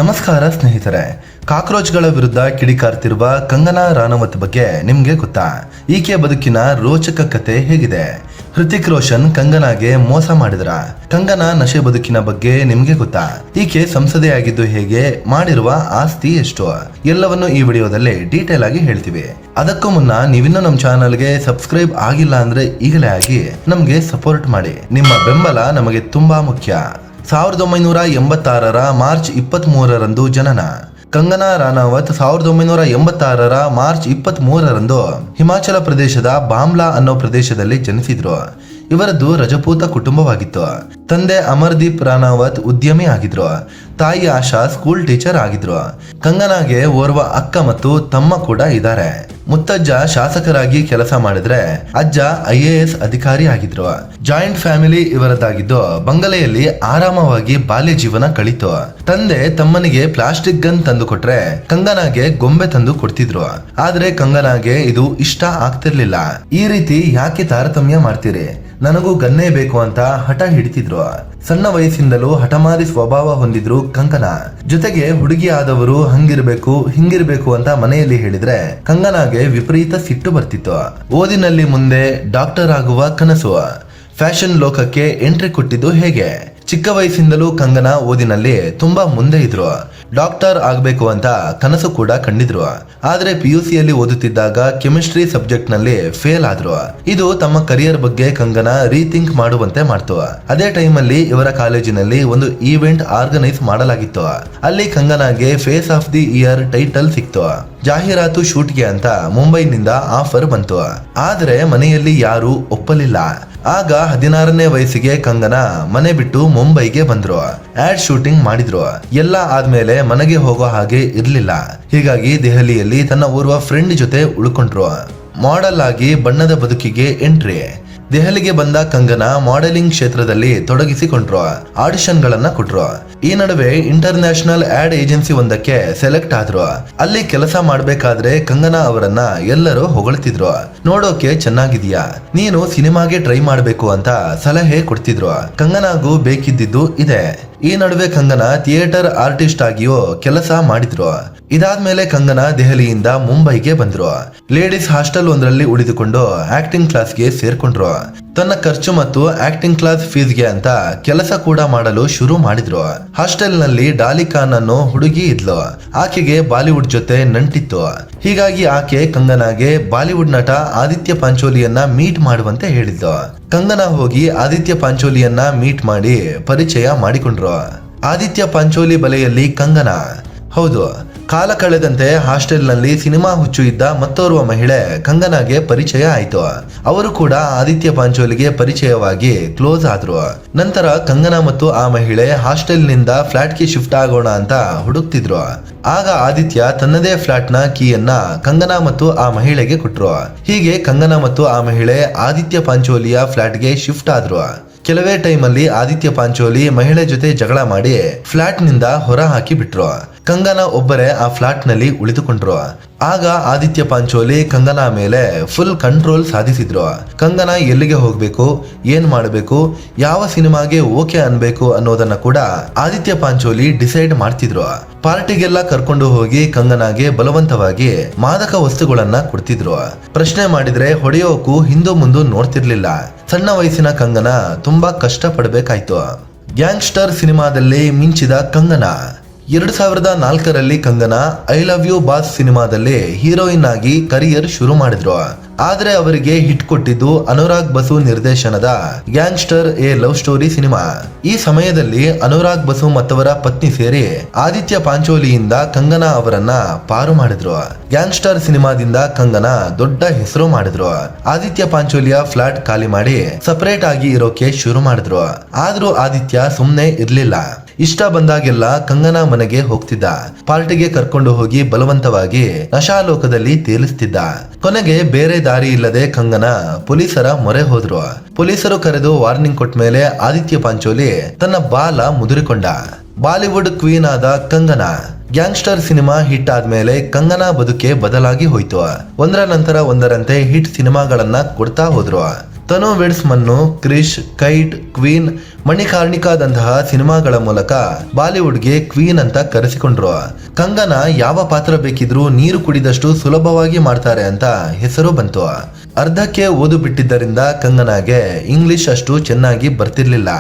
ನಮಸ್ಕಾರ ಸ್ನೇಹಿತರೆ. ಕಾಕ್ರೋಚ್ಗಳ ವಿರುದ್ಧ ಕಿಡಿಕಾರ್ತಿರುವ ಕಂಗನಾ ರಾನವತ್ ಬಗ್ಗೆ ನಿಮ್ಗೆ ಗೊತ್ತಾ? ಈಕೆ ಬದುಕಿನ ರೋಚಕ ಕತೆ ಹೇಗಿದೆ? ಹೃತಿಕ್ ರೋಷನ್ ಕಂಗನಾಗೆ ಮೋಸ ಮಾಡಿದ್ರ? ಕಂಗನಾ ನಶೆ ಬದುಕಿನ ಬಗ್ಗೆ ನಿಮ್ಗೆ ಗೊತ್ತಾ? ಈಕೆ ಸಂಸದೆಯಾಗಿದ್ದು ಹೇಗೆ? ಮಾಡಿರುವ ಆಸ್ತಿ ಎಷ್ಟು? ಎಲ್ಲವನ್ನು ಈ ವಿಡಿಯೋದಲ್ಲಿ ಡೀಟೇಲ್ ಆಗಿ ಹೇಳ್ತೀವಿ. ಅದಕ್ಕೂ ಮುನ್ನ ನೀವಿನ್ನೂ ನಮ್ಮ ಚಾನಲ್ಗೆ ಸಬ್ಸ್ಕ್ರೈಬ್ ಆಗಿಲ್ಲ ಅಂದ್ರೆ ಈಗಲೇ ಆಗಿ ನಮ್ಗೆ ಸಪೋರ್ಟ್ ಮಾಡಿ. ನಿಮ್ಮ ಬೆಂಬಲ ನಮಗೆ ತುಂಬಾ ಮುಖ್ಯ. 1986 ಮಾರ್ಚ್ 23ರಂದು ಜನನ. ಕಂಗನಾ ರಾನಾವತ್ 1986 ಮಾರ್ಚ್ 23ರಂದು ಹಿಮಾಚಲ ಪ್ರದೇಶದ ಬಾಮ್ಲಾ ಅನ್ನೋ ಪ್ರದೇಶದಲ್ಲಿ ಜನಿಸಿದ್ರು. ಇವರದ್ದು ರಜಪೂತ ಕುಟುಂಬವಾಗಿತ್ತು. ತಂದೆ ಅಮರ್ದೀಪ್ ರಾನಾವತ್ ಉದ್ಯಮಿ ಆಗಿದ್ರು. ತಾಯಿ ಆಶಾ ಸ್ಕೂಲ್ ಟೀಚರ್ ಆಗಿದ್ರು. ಕಂಗನಾಗೆ ಓರ್ವ ಅಕ್ಕ ಮತ್ತು ತಮ್ಮ ಕೂಡ ಇದ್ದಾರೆ. ಮುತ್ತಜ್ಜ ಶಾಸಕರಾಗಿ ಕೆಲಸ ಮಾಡಿದ್ರೆ ಅಜ್ಜ IAS ಅಧಿಕಾರಿ ಆಗಿದ್ರು. ಜಾಯಿಂಟ್ ಫ್ಯಾಮಿಲಿ ಇವರದಾಗಿದ್ದು ಬಂಗಲೆಯಲ್ಲಿ ಆರಾಮವಾಗಿ ಬಾಲ್ಯ ಜೀವನ ಕಳಿತು. ತಂದೆ ತಮ್ಮನಿಗೆ ಪ್ಲಾಸ್ಟಿಕ್ ಗನ್ ತಂದು ಕೊಟ್ರೆ ಕಂಗನಾಗೆ ಗೊಂಬೆ ತಂದು ಕೊಡ್ತಿದ್ರು. ಆದ್ರೆ ಕಂಗನಾಗೆ ಇದು ಇಷ್ಟ ಆಗ್ತಿರ್ಲಿಲ್ಲ. ಈ ರೀತಿ ಯಾಕೆ ತಾರತಮ್ಯ ಮಾಡ್ತೀರಿ, ನನಗೂ ಗನ್ನೇ ಬೇಕು ಅಂತ ಹಠ ಹಿಡಿತಿದ್ರು. ಸಣ್ಣ ವಯಸ್ಸಿಂದಲೂ ಹಠಮಾರಿ ಸ್ವಭಾವ ಹೊಂದಿದ್ರು ಕಂಗನಾ. ಜೊತೆಗೆ ಹುಡುಗಿ ಆದವರು ಹಂಗಿರ್ಬೇಕು ಹಿಂಗಿರ್ಬೇಕು ಅಂತ ಮನೆಯಲ್ಲಿ ಹೇಳಿದ್ರೆ ಕಂಗನಾಗೆ ವಿಪರೀತ ಸಿಟ್ಟು ಬರ್ತಿತ್ತು. ಓದಿನಲ್ಲಿ ಮುಂದೆ ಡಾಕ್ಟರ್ ಆಗುವ ಕನಸು. ಫ್ಯಾಷನ್ ಲೋಕಕ್ಕೆ ಎಂಟ್ರಿ ಕೊಟ್ಟಿದ್ದು ಹೇಗೆ? ಚಿಕ್ಕ ವಯಸ್ಸಿಂದಲೂ ಕಂಗನಾ ಓದಿನಲ್ಲಿ ತುಂಬಾ ಮುಂದೆ ಇದ್ರು. ಡಾಕ್ಟರ್ ಆಗ್ಬೇಕು ಅಂತ ಕನಸು ಕೂಡ ಕಂಡಿದ್ರು. ಆದ್ರೆ PUCಯಲ್ಲಿ ಓದುತ್ತಿದ್ದಾಗ ಕೆಮಿಸ್ಟ್ರಿ ಸಬ್ಜೆಕ್ಟ್ ನಲ್ಲಿ ಫೇಲ್ ಆದ್ರು. ಇದು ತಮ್ಮ ಕರಿಯರ್ ಬಗ್ಗೆ ಕಂಗನಾ ರೀಥಿಂಕ್ ಮಾಡುವಂತೆ ಮಾಡ್ತು. ಅದೇ ಟೈಮ್ ಅಲ್ಲಿ ಇವರ ಕಾಲೇಜಿನಲ್ಲಿ ಒಂದು ಈವೆಂಟ್ ಆರ್ಗನೈಸ್ ಮಾಡಲಾಗಿತ್ತು. ಅಲ್ಲಿ ಕಂಗನಾಗೆ face of the year title ಸಿಕ್ತು. ಜಾಹೀರಾತು ಶೂಟ್ಗೆ ಅಂತ ಮುಂಬೈನಿಂದ ಆಫರ್ ಬಂತು. ಆದ್ರೆ ಮನೆಯಲ್ಲಿ ಯಾರು ಒಪ್ಪಲಿಲ್ಲ. ಆಗ 16ನೇ ವಯಸ್ಸಿಗೆ ಕಂಗನಾ ಮನೆ ಬಿಟ್ಟು ಮುಂಬೈಗೆ ಬಂದ್ರು. ಆಡ್ ಶೂಟಿಂಗ್ ಮಾಡಿದ್ರು. ಎಲ್ಲ ಆದ್ಮೇಲೆ ಮನೆಗೆ ಹೋಗೋ ಹಾಗೆ ಇರ್ಲಿಲ್ಲ. ಹೀಗಾಗಿ ದೆಹಲಿಯಲ್ಲಿ ತನ್ನ ಓರ್ವ ಫ್ರೆಂಡ್ ಜೊತೆ ಉಳ್ಕೊಂಡ್ರು. ಮಾಡೆಲ್ ಆಗಿ ಬಣ್ಣದ ಬದುಕಿಗೆ ಎಂಟ್ರಿ. ದೆಹಲಿಗೆ ಬಂದ ಕಂಗನಾ ಮಾಡೆಲಿಂಗ್ ಕ್ಷೇತ್ರದಲ್ಲಿ ತೊಡಗಿಸಿಕೊಂಡ್ರು. ಆಡಿಷನ್ ಗಳನ್ನ ಕೊಟ್ರು. ಈ ನಡುವೆ ಇಂಟರ್ನ್ಯಾಷನಲ್ ಆಡ್ ಏಜೆನ್ಸಿ ಒಂದಕ್ಕೆ ಸೆಲೆಕ್ಟ್ ಆದ್ರು. ಅಲ್ಲಿ ಕೆಲಸ ಮಾಡ್ಬೇಕಾದ್ರೆ ಕಂಗನಾ ಅವರನ್ನ ಎಲ್ಲರೂ ಹೊಗಳ್ತಿದ್ರು. ನೋಡೋಕೆ ಚೆನ್ನಾಗಿದ್ಯಾ, ನೀನು ಸಿನಿಮಾಗೆ ಟ್ರೈ ಮಾಡ್ಬೇಕು ಅಂತ ಸಲಹೆ ಕೊಡ್ತಿದ್ರು. ಕಂಗನಾಗೂ ಬೇಕಿದ್ದಿದ್ದು ಇದೆ. ಈ ನಡುವೆ ಕಂಗನಾ ಥಿಯೇಟರ್ ಆರ್ಟಿಸ್ಟ್ ಆಗಿಯೂ ಕೆಲಸ ಮಾಡಿದ್ರು. ಇದಾದ್ಮೇಲೆ ಕಂಗನಾ ದೆಹಲಿಯಿಂದ ಮುಂಬೈಗೆ ಬಂದ್ರು. ಲೇಡೀಸ್ ಹಾಸ್ಟೆಲ್ ಒಂದರಲ್ಲಿ ಉಳಿದುಕೊಂಡು ಆಕ್ಟಿಂಗ್ ಕ್ಲಾಸ್ಗೆ ಸೇರ್ಕೊಂಡ್ರು. ತನ್ನ ಖರ್ಚು ಮತ್ತು ಆಕ್ಟಿಂಗ್ ಕ್ಲಾಸ್ ಫೀಸ್ಗೆ ಅಂತ ಕೆಲಸ ಕೂಡ ಮಾಡಲು ಶುರು ಮಾಡಿದ್ರು. ಹಾಸ್ಟೆಲ್ ನಲ್ಲಿ ಡಾಲಿ ಖಾನ್ ಅನ್ನೋ ಹುಡುಗಿ ಇದ್ಲು. ಆಕೆಗೆ ಬಾಲಿವುಡ್ ಜೊತೆ ನಂಟಿತ್ತು. ಹೀಗಾಗಿ ಆಕೆ ಕಂಗನಾಗೆ ಬಾಲಿವುಡ್ ನಟ ಆದಿತ್ಯ ಪಾಂಚೋಲಿಯನ್ನ ಮೀಟ್ ಮಾಡುವಂತೆ ಹೇಳಿದ್ಲು. ಕಂಗನಾ ಹೋಗಿ ಆದಿತ್ಯ ಪಾಂಚೋಲಿಯನ್ನ ಮೀಟ್ ಮಾಡಿ ಪರಿಚಯ ಮಾಡಿಕೊಂಡ್ರು. ಆದಿತ್ಯ ಪಾಂಚೋಲಿ ಬಲೆಯಲ್ಲಿ ಕಂಗನಾ. ಹೌದು, ಕಾಲ ಕಳೆದಂತೆ ಹಾಸ್ಟೆಲ್ ನಲ್ಲಿ ಸಿನಿಮಾ ಹುಚ್ಚು ಇದ್ದ ಮತ್ತೋರ್ವ ಮಹಿಳೆ ಕಂಗನಾಗೆ ಪರಿಚಯ ಆಯ್ತು. ಅವರು ಕೂಡ ಆದಿತ್ಯ ಪಾಂಚೋಲಿಗೆ ಪರಿಚಯವಾಗಿ ಕ್ಲೋಸ್ ಆದ್ರು. ನಂತರ ಕಂಗನಾ ಮತ್ತು ಆ ಮಹಿಳೆ ಹಾಸ್ಟೆಲ್ ನಿಂದ ಫ್ಲಾಟ್ ಗೆ ಶಿಫ್ಟ್ ಆಗೋಣ ಅಂತ ಹುಡುಕ್ತಿದ್ರು. ಆಗ ಆದಿತ್ಯ ತನ್ನದೇ ಫ್ಲಾಟ್ ನ ಕೀಯನ್ನ ಕಂಗನಾ ಮತ್ತು ಆ ಮಹಿಳೆಗೆ ಕೊಟ್ರು. ಹೀಗೆ ಕಂಗನಾ ಮತ್ತು ಆ ಮಹಿಳೆ ಆದಿತ್ಯ ಪಾಂಚೋಲಿಯ ಫ್ಲಾಟ್ ಗೆ ಶಿಫ್ಟ್ ಆದ್ರು. ಕೆಲವೇ ಟೈಮ್ ಅಲ್ಲಿ ಆದಿತ್ಯ ಪಾಂಚೋಲಿ ಮಹಿಳೆ ಜೊತೆ ಜಗಳ ಮಾಡಿ ಫ್ಲಾಟ್ ನಿಂದ ಹೊರ ಹಾಕಿ ಬಿಟ್ರು. ಕಂಗನಾ ಒಬ್ಬರೇ ಆ ಫ್ಲಾಟ್ ನಲ್ಲಿ ಉಳಿದುಕೊಂಡ್ರು. ಆಗ ಆದಿತ್ಯ ಪಾಂಚೋಲಿ ಕಂಗನಾ ಮೇಲೆ ಫುಲ್ ಕಂಟ್ರೋಲ್ ಸಾಧಿಸಿದ್ರು. ಕಂಗನಾ ಎಲ್ಲಿಗೆ ಹೋಗ್ಬೇಕು, ಏನ್ ಮಾಡಬೇಕು, ಯಾವ ಸಿನಿಮಾಗೆ ಓಕೆ ಅನ್ಬೇಕು ಅನ್ನೋದನ್ನ ಕೂಡ ಆದಿತ್ಯ ಪಾಂಚೋಲಿ ಡಿಸೈಡ್ ಮಾಡ್ತಿದ್ರು. ಪಾರ್ಟಿಗೆಲ್ಲ ಕರ್ಕೊಂಡು ಹೋಗಿ ಕಂಗನಾಗೆ ಬಲವಂತವಾಗಿ ಮಾದಕ ವಸ್ತುಗಳನ್ನ ಕೊಡ್ತಿದ್ರು. ಪ್ರಶ್ನೆ ಮಾಡಿದ್ರೆ ಹೊಡೆಯೋಕು ಹಿಂದೂ ಮುಂದೆ ನೋಡ್ತಿರ್ಲಿಲ್ಲ. ಸಣ್ಣ ವಯಸ್ಸಿನ ಕಂಗನಾ ತುಂಬಾ ಕಷ್ಟ ಪಡ್ಬೇಕಾಯ್ತು. ಗ್ಯಾಂಗ್ಸ್ಟರ್ ಸಿನಿಮಾದಲ್ಲಿ ಮಿಂಚಿದ ಕಂಗನಾ. 2004ರಲ್ಲಿ Kangana I love you boss ಸಿನಿಮಾದಲ್ಲಿ ಹೀರೋಯಿನ್ ಆಗಿ ಕರಿಯರ್ ಶುರು ಮಾಡಿದ್ರು. ಆದ್ರೆ ಅವರಿಗೆ ಹಿಟ್ ಕೊಟ್ಟಿದ್ದು ಅನುರಾಗ್ ಬಸು ನಿರ್ದೇಶನದ gangster a love story cinema. ಈ ಸಮಯದಲ್ಲಿ ಅನುರಾಗ್ ಬಸು ಮತ್ತವರ ಪತ್ನಿ ಸೇರಿ ಆದಿತ್ಯ ಪಾಂಚೋಲಿಯಿಂದ ಕಂಗನಾ ಅವರನ್ನ ಪಾರು ಮಾಡಿದ್ರು. ಗ್ಯಾಂಗ್ಸ್ಟರ್ ಸಿನಿಮಾದಿಂದ ಕಂಗನಾ ದೊಡ್ಡ ಹೆಸರು ಮಾಡಿದ್ರು. ಆದಿತ್ಯ ಪಾಂಚೋಲಿಯ ಫ್ಲಾಟ್ ಖಾಲಿ ಮಾಡಿ ಸಪರೇಟ್ ಆಗಿ ಇರೋಕೆ ಶುರು ಮಾಡಿದ್ರು. ಆದ್ರೂ ಆದಿತ್ಯ ಸುಮ್ನೆ ಇರ್ಲಿಲ್ಲ. ಇಷ್ಟ ಬಂದಾಗೆಲ್ಲ ಕಂಗನಾ ಮನೆಗೆ ಹೋಗ್ತಿದ್ದ. ಪಾರ್ಟಿಗೆ ಕರ್ಕೊಂಡು ಹೋಗಿ ಬಲವಂತವಾಗಿ ನಶಾಲೋಕದಲ್ಲಿ ತೇಲಿಸ್ತಿದ್ದ. ಕೊನೆಗೆ ಬೇರೆ ದಾರಿ ಇಲ್ಲದೆ ಕಂಗನಾ ಪೊಲೀಸರ ಮೊರೆ ಹೋದ್ರು. ಪೊಲೀಸರು ಕರೆದು ವಾರ್ನಿಂಗ್ ಕೊಟ್ಟ ಮೇಲೆ ಆದಿತ್ಯ ಪಾಂಚೋಲಿ ತನ್ನ ಬಾಲ ಮುದುರಿಕೊಂಡ. ಬಾಲಿವುಡ್ ಕ್ವೀನ್ ಆದ ಕಂಗನಾ. ಗ್ಯಾಂಗ್ಸ್ಟರ್ ಸಿನಿಮಾ ಹಿಟ್ ಆದ್ಮೇಲೆ ಕಂಗನಾ ಬದುಕೆ ಬದಲಾಗಿ ಹೋಯ್ತು. ಒಂದರ ನಂತರ ಒಂದರಂತೆ ಹಿಟ್ ಸಿನಿಮಾಗಳನ್ನ ಕೊಡ್ತಾ ಹೋದ್ರು. ತನು ವೆಡ್ಸ್ ಮನ್ನು, ಕ್ರಿಶ್, ಕೈಟ್, ಕ್ವೀನ್, ಮಣಿಕಾರ್ಣಿಕಾದಂತಹ ಸಿನಿಮಾಗಳ ಮೂಲಕ ಬಾಲಿವುಡ್ಗೆ ಕ್ವೀನ್ ಅಂತ ಕರೆಸಿಕೊಂಡ್ರು. ಕಂಗನಾ ಯಾವ ಪಾತ್ರ ಬೇಕಿದ್ರೂ ನೀರು ಕುಡಿದಷ್ಟು ಸುಲಭವಾಗಿ ಮಾಡ್ತಾರೆ ಅಂತ ಹೆಸರು ಬಂತು. ಅರ್ಧಕ್ಕೆ ಓದು ಬಿಟ್ಟಿದ್ದರಿಂದ ಕಂಗನಾಗೆ ಇಂಗ್ಲಿಷ್ ಅಷ್ಟು ಚೆನ್ನಾಗಿ ಬರ್ತಿರ್ಲಿಲ್ಲ.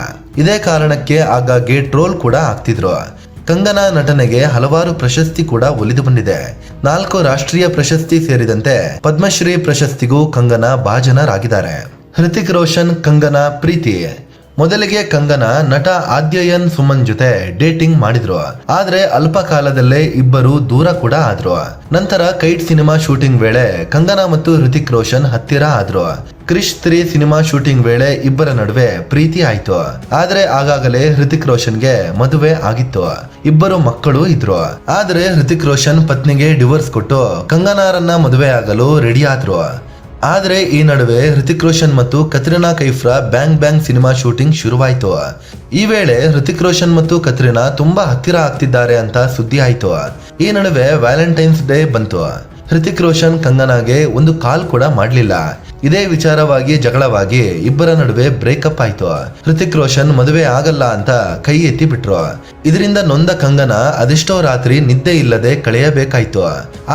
ಇದೇ ಕಾರಣಕ್ಕೆ ಆಗಾಗ್ಗೆ ಟ್ರೋಲ್ ಕೂಡ ಆಗ್ತಿದ್ರು. ಕಂಗನಾ ನಟನೆಗೆ ಹಲವಾರು ಪ್ರಶಸ್ತಿ ಕೂಡ ಒಲಿದು ಬಂದಿದೆ. 4 ರಾಷ್ಟ್ರೀಯ ಪ್ರಶಸ್ತಿ ಸೇರಿದಂತೆ ಪದ್ಮಶ್ರೀ ಪ್ರಶಸ್ತಿಗೂ ಕಂಗನಾ ಭಾಜನರಾಗಿದ್ದಾರೆ. ಹೃತಿಕ್ ರೋಷನ್ ಕಂಗನಾ ಪ್ರೀತಿ. ಮೊದಲಿಗೆ ಕಂಗನಾ ನಟ ಆದ್ಯಯನ್ ಸುಮನ್ ಜೊತೆ ಡೇಟಿಂಗ್ ಮಾಡಿದ್ರು. ಆದ್ರೆ ಅಲ್ಪ ಕಾಲದಲ್ಲೇ ಇಬ್ಬರು ದೂರ ಕೂಡ ಆದ್ರು. ನಂತರ ಕೈಟ್ ಸಿನಿಮಾ ಶೂಟಿಂಗ್ ವೇಳೆ ಕಂಗನಾ ಮತ್ತು ಹೃತಿಕ್ ರೋಷನ್ ಹತ್ತಿರ ಆದ್ರು. ಕ್ರಿಶ್ 3 ಸಿನಿಮಾ ಶೂಟಿಂಗ್ ವೇಳೆ ಇಬ್ಬರ ನಡುವೆ ಪ್ರೀತಿ ಆಯ್ತು. ಆದ್ರೆ ಆಗಾಗಲೇ ಹೃತಿಕ್ ರೋಷನ್ಗೆ ಮದುವೆ ಆಗಿತ್ತು. ಇಬ್ಬರು ಮಕ್ಕಳು ಇದ್ರು. ಆದ್ರೆ ಹೃತಿಕ್ ರೋಷನ್ ಪತ್ನಿಗೆ ಡಿವೋರ್ಸ್ ಕೊಟ್ಟು ಕಂಗನಾರನ್ನ ಮದುವೆ ಆಗಲು ರೆಡಿ ಆದ್ರು. ಆದ್ರೆ ಈ ನಡುವೆ ಹೃತಿಕ್ ರೋಷನ್ ಮತ್ತು ಕತ್ರಿನಾ ಕೈಫ್ರ ಬ್ಯಾಂಗ್ ಬ್ಯಾಂಗ್ ಸಿನಿಮಾ ಶೂಟಿಂಗ್ ಶುರುವಾಯಿತು. ಈ ವೇಳೆ ಹೃತಿಕ್ ರೋಷನ್ ಮತ್ತು ಕತ್ರಿನಾ ತುಂಬಾ ಹತ್ತಿರ ಆಗ್ತಿದ್ದಾರೆ ಅಂತ ಸುದ್ದಿ ಆಯ್ತು. ಈ ನಡುವೆ ವ್ಯಾಲೆಂಟೈನ್ಸ್ ಡೇ ಬಂತು. ಹೃತಿಕ್ ರೋಷನ್ ಕಂಗನಾಗೆ ಒಂದು ಕಾಲ್ ಕೂಡ ಮಾಡಲಿಲ್ಲ. ಇದೇ ವಿಚಾರವಾಗಿ ಜಗಳವಾಗಿ ಇಬ್ಬರ ನಡುವೆ ಬ್ರೇಕಪ್ ಆಯ್ತು. ಹೃತಿಕ್ ರೋಷನ್ ಮದುವೆ ಆಗಲ್ಲ ಅಂತ ಕೈ ಎತ್ತಿ ಬಿಟ್ರು. ಇದರಿಂದ ನೊಂದ ಕಂಗನಾ ಅದೆಷ್ಟೋ ರಾತ್ರಿ ನಿದ್ದೆ ಇಲ್ಲದೆ ಕಳೆಯಬೇಕಾಯ್ತು.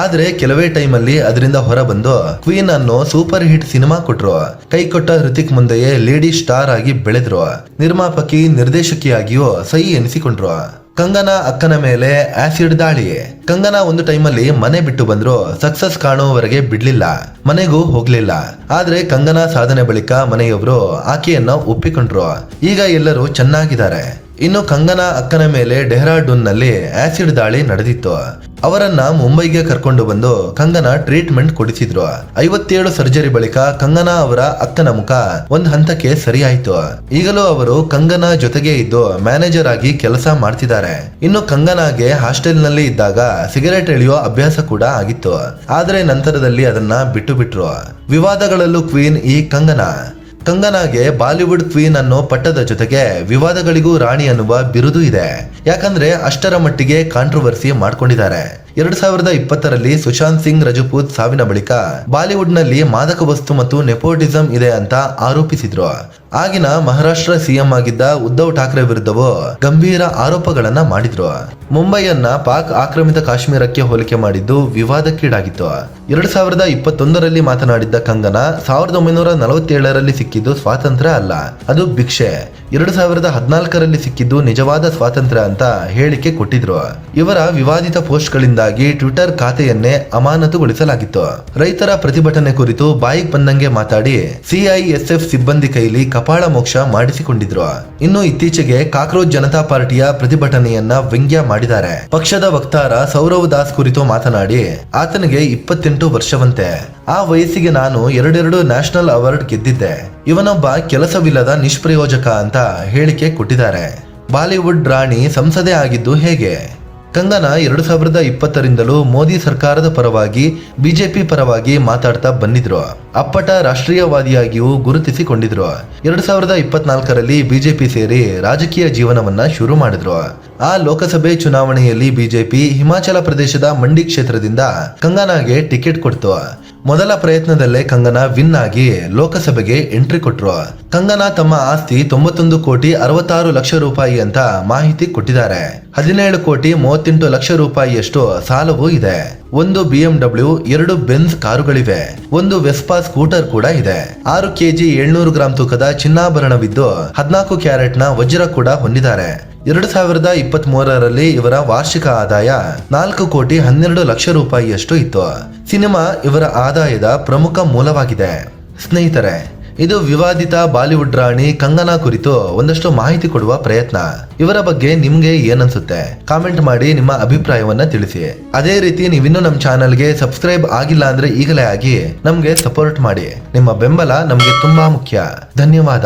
ಆದ್ರೆ ಕೆಲವೇ ಟೈಮಲ್ಲಿ ಅದರಿಂದ ಹೊರಬಂದು ಕ್ವೀನ್ ಅನ್ನೋ ಸೂಪರ್ ಹಿಟ್ ಸಿನಿಮಾ ಕೊಟ್ರು. ಕೈ ಕೊಟ್ಟ ಹೃತಿಕ್ ಮುಂದೆಯೇ ಲೇಡಿ ಸ್ಟಾರ್ ಆಗಿ ಬೆಳೆದ್ರು. ನಿರ್ಮಾಪಕಿ, ನಿರ್ದೇಶಕಿಯಾಗಿಯೂ ಸೈ ಎನಿಸಿಕೊಂಡ್ರು. ಕಂಗನಾ ಅಕ್ಕನ ಮೇಲೆ ಆಸಿಡ್ ದಾಳಿ. ಕಂಗನಾ ಒಂದು ಟೈಮಲ್ಲಿ ಮನೆ ಬಿಟ್ಟು ಬಂದ್ರು ಸಕ್ಸಸ್ ಕಾಣುವವರೆಗೆ ಬಿಡ್ಲಿಲ್ಲ, ಮನೆಗೂ ಹೋಗ್ಲಿಲ್ಲ. ಆದ್ರೆ ಕಂಗನಾ ಸಾಧನೆ ಬಳಿಕ ಮನೆಯವರು ಆಕೆಯನ್ನ ಒಪ್ಪಿಕೊಂಡ್ರು. ಈಗ ಎಲ್ಲರೂ ಚೆನ್ನಾಗಿದ್ದಾರೆ. ಇನ್ನು ಕಂಗನಾ ಅಕ್ಕನ ಮೇಲೆ ಡೆಹ್ರಾಡೂನ್ ನಲ್ಲಿ ಆಸಿಡ್ ದಾಳಿ ನಡೆದಿತ್ತು. ಅವರನ್ನ ಮುಂಬೈಗೆ ಕರ್ಕೊಂಡು ಬಂದು ಕಂಗನಾ ಟ್ರೀಟ್ಮೆಂಟ್ ಕೊಡಿಸಿದ್ರು. 57 ಸರ್ಜರಿ ಬಳಿಕ ಕಂಗನಾ ಅವರ ಅಕ್ಕನ ಮುಖ ಒಂದ್ ಹಂತಕ್ಕೆ ಸರಿಯಾಯ್ತು. ಈಗಲೂ ಅವರು ಕಂಗನಾ ಜೊತೆಗೆ ಇದ್ದು ಮ್ಯಾನೇಜರ್ ಆಗಿ ಕೆಲಸ ಮಾಡ್ತಿದ್ದಾರೆ. ಇನ್ನು ಕಂಗನಾಗೆ ಹಾಸ್ಟೆಲ್ ನಲ್ಲಿ ಇದ್ದಾಗ ಸಿಗರೆಟ್ ಎಳೆಯೋ ಅಭ್ಯಾಸ ಕೂಡ ಆಗಿತ್ತು. ಆದ್ರೆ ನಂತರದಲ್ಲಿ ಅದನ್ನ ಬಿಟ್ಟು ಬಿಟ್ರು. ವಿವಾದಗಳಲ್ಲೂ ಕ್ವೀನ್ ಈ ಕಂಗನಾಗೆ ಬಾಲಿವುಡ್ ಕ್ವೀನ್ ಅನ್ನೋ ಪಟ್ಟದ ಜೊತೆಗೆ ವಿವಾದಗಳಿಗೂ ರಾಣಿ ಅನ್ನುವ ಬಿರುದು ಇದೆ. ಯಾಕಂದ್ರೆ ಅಷ್ಟರ ಮಟ್ಟಿಗೆ ಕಾಂಟ್ರವರ್ಸಿ ಮಾಡ್ಕೊಂಡಿದ್ದಾರೆ. 2020ರಲ್ಲಿ ಸುಶಾಂತ್ ಸಿಂಗ್ ರಜಪೂತ್ ಸಾವಿನ ಬಳಿಕ ಬಾಲಿವುಡ್ ನಲ್ಲಿ ಮಾದಕ ವಸ್ತು ಮತ್ತು ನೆಪೋಟಿಸಂ ಇದೆ ಅಂತ ಆರೋಪಿಸಿದ್ರು. ಆಗಿನ ಮಹಾರಾಷ್ಟ್ರ ಸಿಎಂ ಆಗಿದ್ದ ಉದ್ಧವ್ ಠಾಕ್ರೆ ವಿರುದ್ಧವೂ ಗಂಭೀರ ಆರೋಪಗಳನ್ನ ಮಾಡಿದ್ರು. ಮುಂಬೈಯನ್ನ ಪಾಕ್ ಆಕ್ರಮಿತ ಕಾಶ್ಮೀರಕ್ಕೆ ಹೋಲಿಕೆ ಮಾಡಿದ್ದು ವಿವಾದಕ್ಕೀಡಾಗಿತ್ತು. 2021ರಲ್ಲಿ ಮಾತನಾಡಿದ್ದ ಕಂಗನಾ 1947ರಲ್ಲಿ ಸಿಕ್ಕಿದ್ದು ಸ್ವಾತಂತ್ರ್ಯ ಅಲ್ಲ, ಅದು ಭಿಕ್ಷೆ. 2014ರಲ್ಲಿ ಸಿಕ್ಕಿದ್ದು ನಿಜವಾದ ಸ್ವಾತಂತ್ರ್ಯ ಅಂತ ಹೇಳಿಕೆ ಕೊಟ್ಟಿದ್ರು. ಇವರ ವಿವಾದಿತ ಪೋಸ್ಟ್ಗಳಿಂದಾಗಿ ಟ್ವಿಟರ್ ಖಾತೆಯನ್ನೇ ಅಮಾನತುಗೊಳಿಸಲಾಗಿತ್ತು. ರೈತರ ಪ್ರತಿಭಟನೆ ಕುರಿತು ಬಾಯಿಗೆ ಬಂದಂಗೆ ಮಾತಾಡಿ ಸಿಐಎಸ್ಎಫ್ ಸಿಬ್ಬಂದಿ ಕೈಲಿ ಕಪಾಳ ಮೋಕ್ಷ ಮಾಡಿಸಿಕೊಂಡಿದ್ರು. ಇನ್ನು ಇತ್ತೀಚೆಗೆ ಕಾಕ್ರೋಚ್ ಜನತಾ ಪಾರ್ಟಿಯ ಪ್ರತಿಭಟನೆಯನ್ನ ವ್ಯಂಗ್ಯ ಮಾಡಿದ್ದಾರೆ. ಪಕ್ಷದ ವಕ್ತಾರ ಸೌರವ್ ದಾಸ್ ಕುರಿತು ಮಾತನಾಡಿ ಆತನಿಗೆ 28 ವರ್ಷವಂತೆ. ಆ ವಯಸ್ಸಿಗೆ ನಾನು 2 ನ್ಯಾಷನಲ್ ಅವಾರ್ಡ್ ಗೆದ್ದಿದ್ದೆ. ಇವನೊಬ್ಬ ಕೆಲಸವಿಲ್ಲದ ನಿಷ್ಪ್ರಯೋಜಕ ಅಂತ ಹೇಳಿಕೆ ಕೊಟ್ಟಿದ್ದಾರೆ. ಬಾಲಿವುಡ್ ರಾಣಿ ಸಂಸದೆ ಆಗಿದ್ದು ಹೇಗೆ? ಕಂಗನಾ 2020ರಿಂದಲೂ ಮೋದಿ ಸರ್ಕಾರದ ಪರವಾಗಿ, ಬಿಜೆಪಿ ಪರವಾಗಿ ಮಾತಾಡ್ತಾ ಬಂದಿದ್ರು. ಅಪ್ಪಟ ರಾಷ್ಟ್ರೀಯವಾದಿಯಾಗಿಯೂ ಗುರುತಿಸಿಕೊಂಡಿದ್ರು. 2024ರಲ್ಲಿ ಬಿಜೆಪಿ ಸೇರಿ ರಾಜಕೀಯ ಜೀವನವನ್ನ ಶುರು ಮಾಡಿದ್ರು. ಆ ಲೋಕಸಭೆ ಚುನಾವಣೆಯಲ್ಲಿ ಬಿಜೆಪಿ ಹಿಮಾಚಲ ಪ್ರದೇಶದ ಮಂಡಿ ಕ್ಷೇತ್ರದಿಂದ ಕಂಗನಾಗೆ ಟಿಕೆಟ್ ಕೊಡ್ತು. ಮೊದಲ ಪ್ರಯತ್ನದಲ್ಲೇ ಕಂಗನಾ ವಿನ್ ಆಗಿ ಲೋಕಸಭೆಗೆ ಎಂಟ್ರಿ ಕೊಟ್ರು. ಕಂಗನಾ ತಮ್ಮ ಆಸ್ತಿ 91 ಕೋಟಿ 66 ಲಕ್ಷ ರೂಪಾಯಿ ಅಂತ ಮಾಹಿತಿ ಕೊಟ್ಟಿದ್ದಾರೆ. 17 ಕೋಟಿ 38 ಲಕ್ಷ ರೂಪಾಯಿಯಷ್ಟು ಸಾಲವೂ ಇದೆ. 1 BMW, 2 ಬೆನ್ಸ್ ಕಾರುಗಳಿವೆ, 1 ವೆಸ್ಪಾ ಸ್ಕೂಟರ್ ಕೂಡ ಇದೆ. 6 ಕೆಜಿ 700 ಗ್ರಾಂ ತೂಕದ ಚಿನ್ನಾಭರಣವಿದ್ದು 14 ಕ್ಯಾರೆಟ್ನ ವಜ್ರ ಕೂಡ ಹೊಂದಿದ್ದಾರೆ. 2023ರಲ್ಲಿ ಇವರ ವಾರ್ಷಿಕ ಆದಾಯ 4 ಕೋಟಿ 12 ಲಕ್ಷ ರೂಪಾಯಿಯಷ್ಟು ಇತ್ತು. ಸಿನಿಮಾ ಇವರ ಆದಾಯದ ಪ್ರಮುಖ ಮೂಲವಾಗಿದೆ. ಸ್ನೇಹಿತರೆ, ಇದು ವಿವಾದಿತ ಬಾಲಿವುಡ್ ರಾಣಿ ಕಂಗನಾ ಕುರಿತು ಒಂದಷ್ಟು ಮಾಹಿತಿ ಕೊಡುವ ಪ್ರಯತ್ನ. ಇವರ ಬಗ್ಗೆ ನಿಮ್ಗೆ ಏನನ್ಸುತ್ತೆ? ಕಾಮೆಂಟ್ ಮಾಡಿ ನಿಮ್ಮ ಅಭಿಪ್ರಾಯವನ್ನ ತಿಳಿಸಿ. ಅದೇ ರೀತಿ ನೀವಿನ್ನೂ ನಮ್ಮ ಚಾನಲ್ಗೆ ಸಬ್ಸ್ಕ್ರೈಬ್ ಆಗಿಲ್ಲ ಅಂದ್ರೆ ಈಗಲೇ ಆಗಿ ನಮ್ಗೆ ಸಪೋರ್ಟ್ ಮಾಡಿ. ನಿಮ್ಮ ಬೆಂಬಲ ನಮ್ಗೆ ತುಂಬಾ ಮುಖ್ಯ. ಧನ್ಯವಾದ.